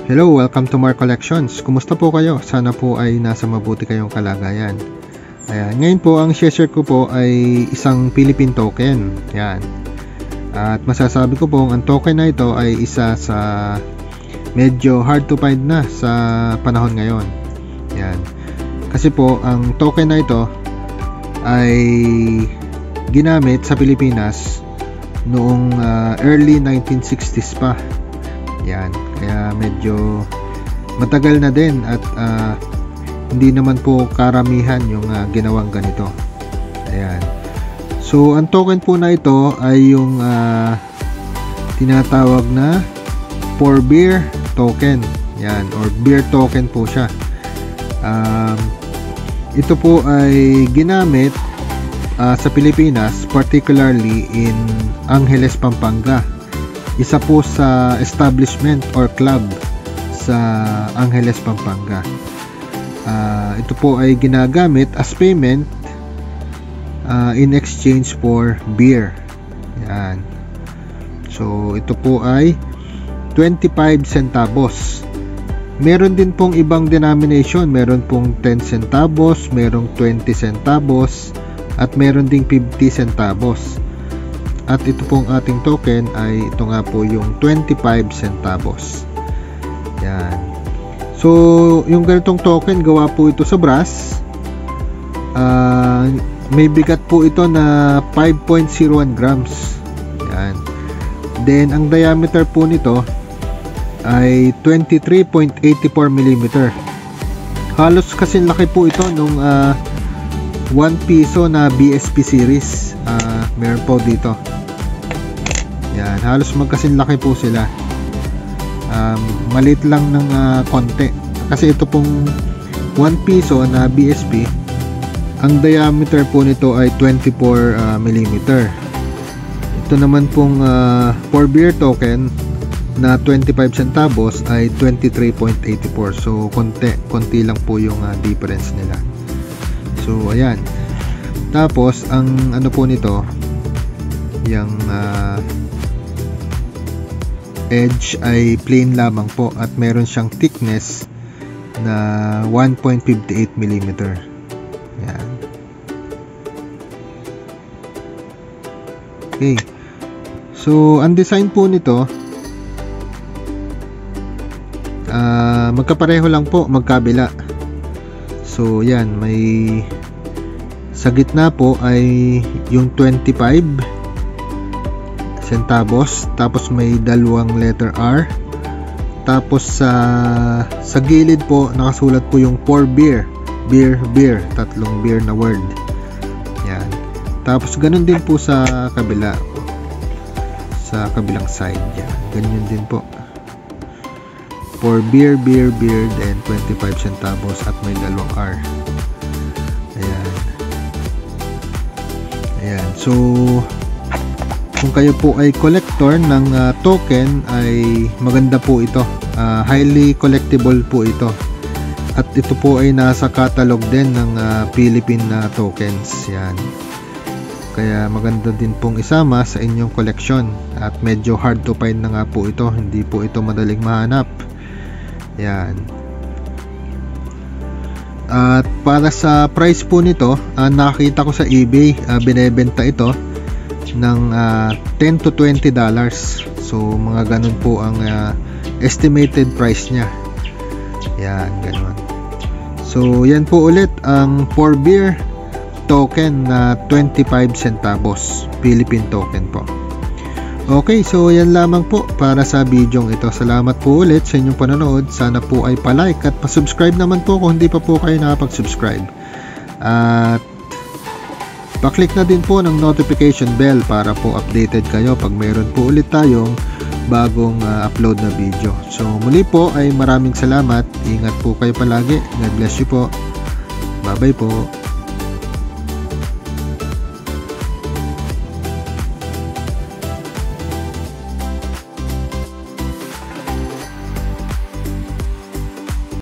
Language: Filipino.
Hello, welcome to Mark Collections. Kumusta po kayo? Sana po ay nasa mabuti kayong kalagayan. Ayan, ngayon po ang share ko po ay isang Philippine token. Ayan. At masasabi ko po ang token na ito ay isa sa medyo hard to find na sa panahon ngayon. Ayan. Kasi po ang token na ito ay ginamit sa Pilipinas noong early 1960s pa. Yan, kaya medyo matagal na din at hindi naman po karamihan yung ginawang ganito. Ayan. So ang token po na ito ay yung tinatawag na for beer token. Yan, or beer token po siya. Ito po ay ginamit sa Pilipinas, particularly in Angeles, Pampanga. Isa po sa establishment or club sa Angeles, Pampanga. Ito po ay ginagamit as payment in exchange for beer. Yan. So ito po ay 25 centavos. Meron din pong ibang denomination. Meron pong 10 centavos, merong 20 centavos, at meron ding 50 centavos. At ito pong ating token ay ito nga po yung 25 centavos. Yan. So, yung ganitong token, gawa po ito sa brass. May bigat po ito na 5.01 grams. Yan. Then, ang diameter po nito ay 23.84 mm. Halos kasing laki po ito nung 1 piso na BSP series. Meron po dito. Yan, halos magkasing laki po sila. Maliit lang ng konti. Kasi ito pong 1 piso na BSP, ang diameter po nito ay 24 mm. Ito naman pong for beer token na 25 centavos ay 23.84. So konti lang po yung difference nila. So ayan. Tapos ang ano po nito, yung edge ay plain lamang po at meron siyang thickness na 1.58 mm. Yan. Okay. So ang design po nito, magkapareho lang po, magkabila. So yan, may sa gitna po ay yung 25 centavos, tapos may dalawang letter R, tapos sa gilid po nakasulat po yung for beer, beer, tatlong beer na word. Yan. Tapos ganun din po sa kabila, sa kabilang side. Yan. Ganyan din po. For beer, then 25 centavos at may dalawang R. Ayan. Ayan. So kung kayo po ay collector ng token, ay maganda po ito. Highly collectible po ito. At ito po ay nasa catalog din ng Philippine tokens. Yan. Kaya maganda din pong isama sa inyong collection. At medyo hard to find na nga po ito. Hindi po ito madaling mahanap. Yan. At para sa price po nito, nakita ko sa eBay, binebenta ito ng $10 to $20. So mga ganun po ang estimated price niya. Yan, ganun. So yan po ulit ang for beer token na 25 centavos Philippine token po. Okay, so yan lamang po para sa video ito. Salamat po ulit sa inyong panonood. Sana po ay pa-like at pa-subscribe naman po kung hindi pa po kayo nakapag-subscribe. At pa-click na din po ng notification bell para po updated kayo pag mayroon po ulit tayong bagong upload na video. So muli po ay maraming salamat. Ingat po kayo palagi. God bless you po. Bye bye po.